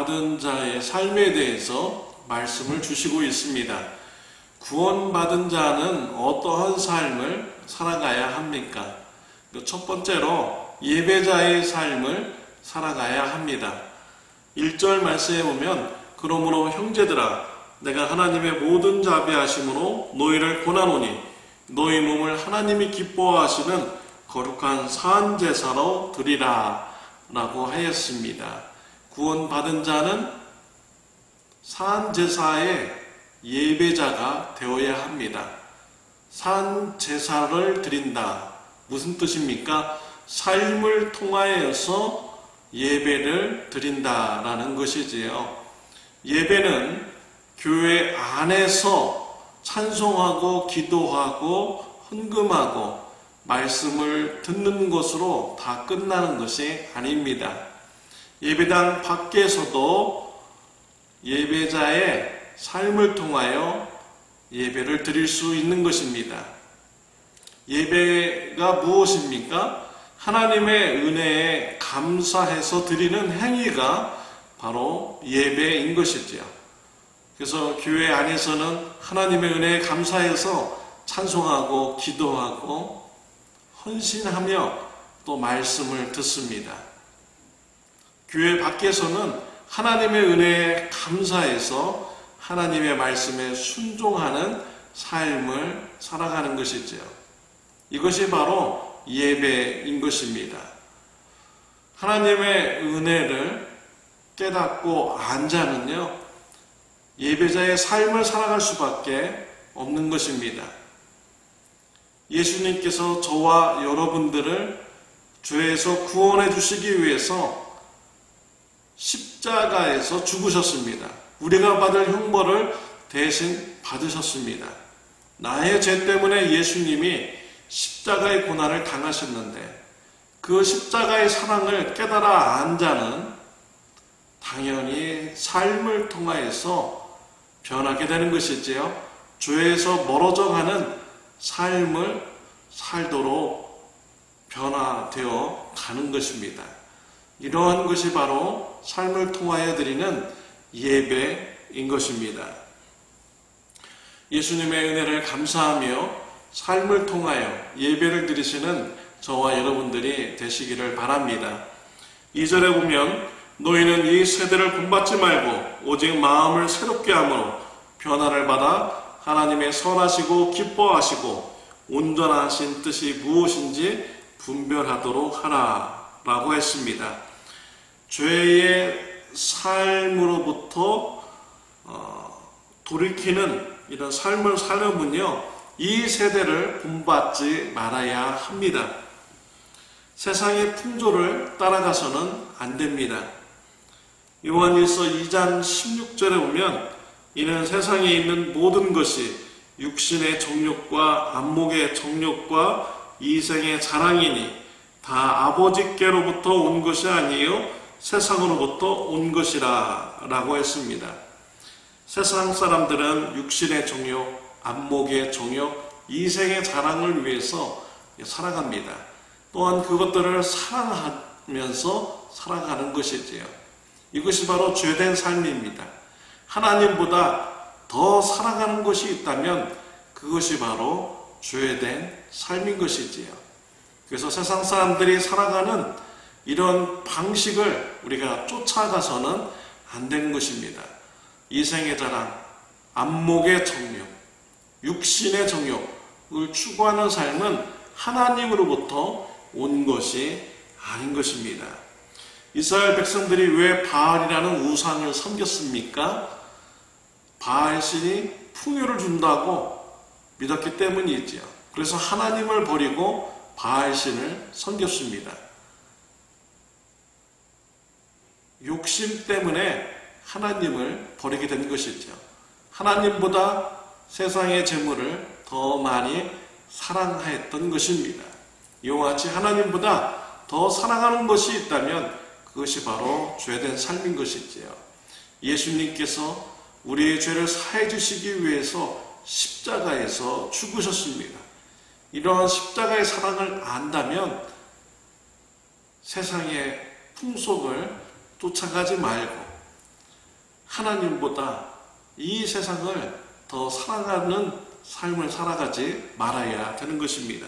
구원받은 자의 삶에 대해서 말씀을 주시고 있습니다. 구원받은 자는 어떠한 삶을 살아가야 합니까? 첫 번째로 예배자의 삶을 살아가야 합니다. 1절 말씀에 보면 그러므로 형제들아 내가 하나님의 모든 자비하심으로 너희를 권하노니 너희 몸을 하나님이 기뻐하시는 거룩한 산제사로 드리라 라고 하였습니다. 구원받은 자는 산제사의 예배자가 되어야 합니다. 산제사를 드린다. 무슨 뜻입니까? 삶을 통하여서 예배를 드린다라는 것이지요. 예배는 교회 안에서 찬송하고 기도하고 헌금하고 말씀을 듣는 것으로 다 끝나는 것이 아닙니다. 예배당 밖에서도 예배자의 삶을 통하여 예배를 드릴 수 있는 것입니다. 예배가 무엇입니까? 하나님의 은혜에 감사해서 드리는 행위가 바로 예배인 것이지요. 그래서 교회 안에서는 하나님의 은혜에 감사해서 찬송하고 기도하고 헌신하며 또 말씀을 듣습니다. 교회 밖에서는 하나님의 은혜에 감사해서 하나님의 말씀에 순종하는 삶을 살아가는 것이지요. 이것이 바로 예배인 것입니다. 하나님의 은혜를 깨닫고 안 자는요, 예배자의 삶을 살아갈 수밖에 없는 것입니다. 예수님께서 저와 여러분들을 죄에서 구원해 주시기 위해서 십자가에서 죽으셨습니다. 우리가 받을 형벌을 대신 받으셨습니다. 나의 죄 때문에 예수님이 십자가의 고난을 당하셨는데 그 십자가의 사랑을 깨달아 안 자는 당연히 삶을 통하여서 변하게 되는 것이지요. 죄에서 멀어져 가는 삶을 살도록 변화되어 가는 것입니다. 이러한 것이 바로 삶을 통하여 드리는 예배인 것입니다. 예수님의 은혜를 감사하며 삶을 통하여 예배를 드리시는 저와 여러분들이 되시기를 바랍니다. 2절에 보면 너희는 이 세대를 본받지 말고 오직 마음을 새롭게 함으로 변화를 받아 하나님의 선하시고 기뻐하시고 온전하신 뜻이 무엇인지 분별하도록 하라 라고 했습니다. 죄의 삶으로부터 돌이키는 이런 삶을 살려면요, 이 세대를 본받지 말아야 합니다. 세상의 풍조를 따라가서는 안 됩니다. 요한일서 2장 16절에 보면 이는 세상에 있는 모든 것이 육신의 정욕과 안목의 정욕과 이생의 자랑이니 다 아버지께로부터 온 것이 아니요 세상으로부터 온 것이라 라고 했습니다. 세상 사람들은 육신의 정욕, 안목의 정욕, 이생의 자랑을 위해서 살아갑니다. 또한 그것들을 사랑하면서 살아가는 것이지요. 이것이 바로 죄된 삶입니다. 하나님보다 더 살아가는 것이 있다면 그것이 바로 죄된 삶인 것이지요. 그래서 세상 사람들이 살아가는 이런 방식을 우리가 쫓아가서는 안 되는 것입니다. 이생의 자랑, 안목의 정욕, 육신의 정욕을 추구하는 삶은 하나님으로부터 온 것이 아닌 것입니다. 이스라엘 백성들이 왜 바알이라는 우상을 섬겼습니까? 바알신이 풍요를 준다고 믿었기 때문이지요. 그래서 하나님을 버리고 바알신을 섬겼습니다. 욕심 때문에 하나님을 버리게 된 것이죠. 하나님보다 세상의 재물을 더 많이 사랑했던 것입니다. 이와 같이 하나님보다 더 사랑하는 것이 있다면 그것이 바로 죄된 삶인 것이지요. 예수님께서 우리의 죄를 사해 주시기 위해서 십자가에서 죽으셨습니다. 이러한 십자가의 사랑을 안다면 세상의 풍속을 쫓아가지 말고 하나님보다 이 세상을 더 사랑하는 삶을 살아가지 말아야 되는 것입니다.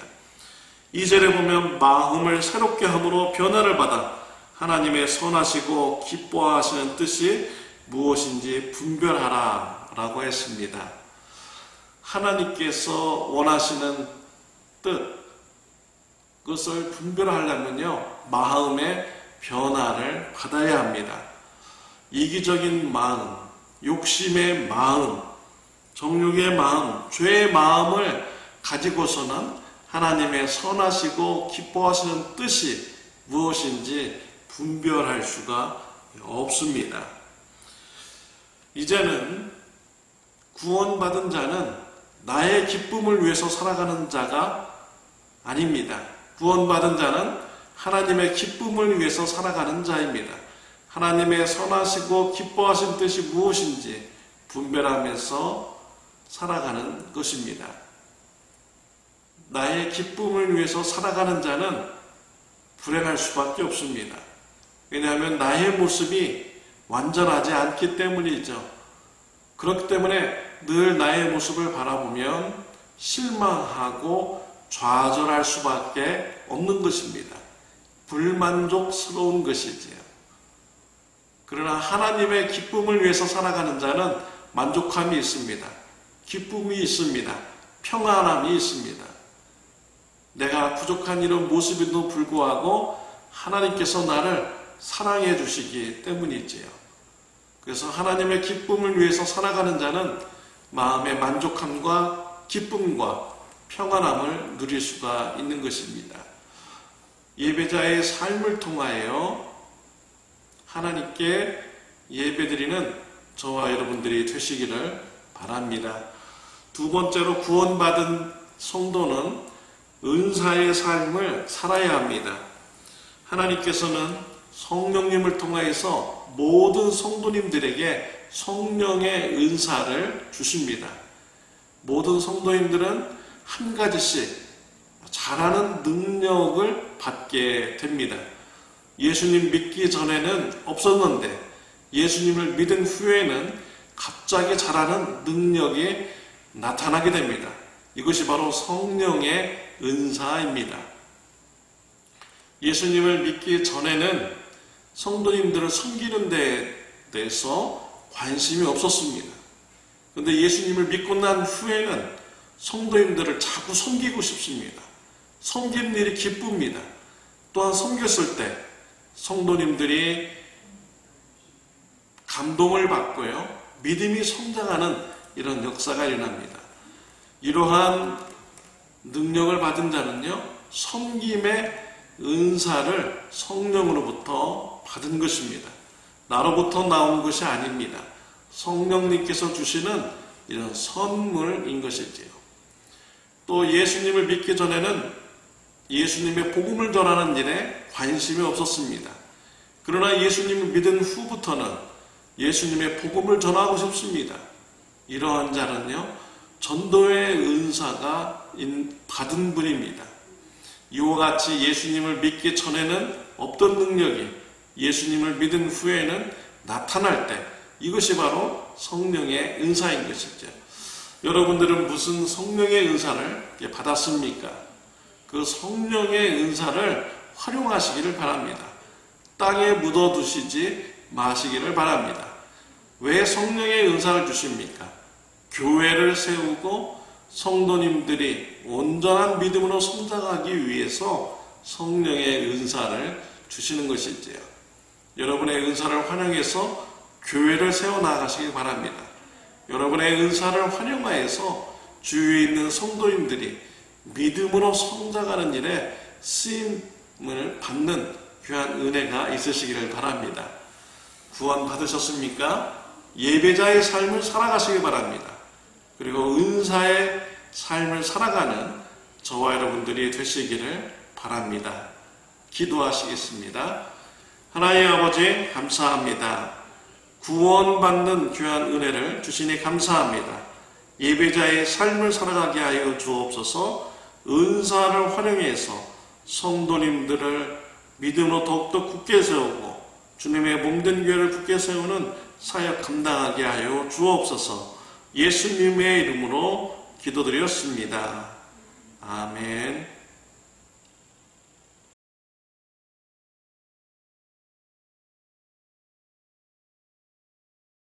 2절에 보면 마음을 새롭게 함으로 변화를 받아 하나님의 선하시고 기뻐하시는 뜻이 무엇인지 분별하라 라고 했습니다. 하나님께서 원하시는 뜻, 그것을 분별하려면요, 마음의 변화를 받아야 합니다. 이기적인 마음, 욕심의 마음, 정욕의 마음, 죄의 마음을 가지고서는 하나님의 선하시고 기뻐하시는 뜻이 무엇인지 분별할 수가 없습니다. 이제는 구원받은 자는 나의 기쁨을 위해서 살아가는 자가 아닙니다. 구원받은 자는 하나님의 기쁨을 위해서 살아가는 자입니다. 하나님의 선하시고 기뻐하신 뜻이 무엇인지 분별하면서 살아가는 것입니다. 나의 기쁨을 위해서 살아가는 자는 불행할 수밖에 없습니다. 왜냐하면 나의 모습이 완전하지 않기 때문이죠. 그렇기 때문에 늘 나의 모습을 바라보면 실망하고 좌절할 수밖에 없는 것입니다. 불만족스러운 것이지요. 그러나 하나님의 기쁨을 위해서 살아가는 자는 만족함이 있습니다. 기쁨이 있습니다. 평안함이 있습니다. 내가 부족한 이런 모습에도 불구하고 하나님께서 나를 사랑해 주시기 때문이지요. 그래서 하나님의 기쁨을 위해서 살아가는 자는 마음의 만족함과 기쁨과 평안함을 누릴 수가 있는 것입니다. 예배자의 삶을 통하여 하나님께 예배드리는 저와 여러분들이 되시기를 바랍니다. 두 번째로 구원받은 성도는 은사의 삶을 살아야 합니다. 하나님께서는 성령님을 통하여서 모든 성도님들에게 성령의 은사를 주십니다. 모든 성도님들은 한 가지씩 잘하는 능력을 받게 됩니다. 예수님 믿기 전에는 없었는데 예수님을 믿은 후에는 갑자기 잘하는 능력이 나타나게 됩니다. 이것이 바로 성령의 은사입니다. 예수님을 믿기 전에는 성도님들을 섬기는 데 대해서 관심이 없었습니다. 그런데 예수님을 믿고 난 후에는 성도님들을 자꾸 섬기고 싶습니다. 섬기는 일이 기쁩니다. 또한 섬겼을 때 성도님들이 감동을 받고요, 믿음이 성장하는 이런 역사가 일어납니다. 이러한 능력을 받은 자는요, 섬김의 은사를 성령으로부터 받은 것입니다. 나로부터 나온 것이 아닙니다. 성령님께서 주시는 이런 선물인 것이지요. 또 예수님을 믿기 전에는 예수님의 복음을 전하는 일에 관심이 없었습니다. 그러나 예수님을 믿은 후부터는 예수님의 복음을 전하고 싶습니다. 이러한 자는요, 전도의 은사가 받은 분입니다. 이와 같이 예수님을 믿기 전에는 없던 능력이 예수님을 믿은 후에는 나타날 때, 이것이 바로 성령의 은사인 것이죠. 여러분들은 무슨 성령의 은사를 받았습니까? 그 성령의 은사를 활용하시기를 바랍니다. 땅에 묻어두시지 마시기를 바랍니다. 왜 성령의 은사를 주십니까? 교회를 세우고 성도님들이 온전한 믿음으로 성장하기 위해서 성령의 은사를 주시는 것이지요. 여러분의 은사를 활용해서 교회를 세워나가시기 바랍니다. 여러분의 은사를 활용하여서 주위에 있는 성도님들이 믿음으로 성장하는 일에 쓰임을 받는 귀한 은혜가 있으시기를 바랍니다. 구원 받으셨습니까? 예배자의 삶을 살아가시기 바랍니다. 그리고 은사의 삶을 살아가는 저와 여러분들이 되시기를 바랍니다. 기도하시겠습니다. 하나님 아버지, 감사합니다. 구원받는 귀한 은혜를 주시니 감사합니다. 예배자의 삶을 살아가게 하여 주옵소서. 은사를 활용해서 성도님들을 믿음으로 더욱더 굳게 세우고 주님의 몸된 교회를 굳게 세우는 사역 감당하게 하여 주옵소서. 예수님의 이름으로 기도드렸습니다. 아멘.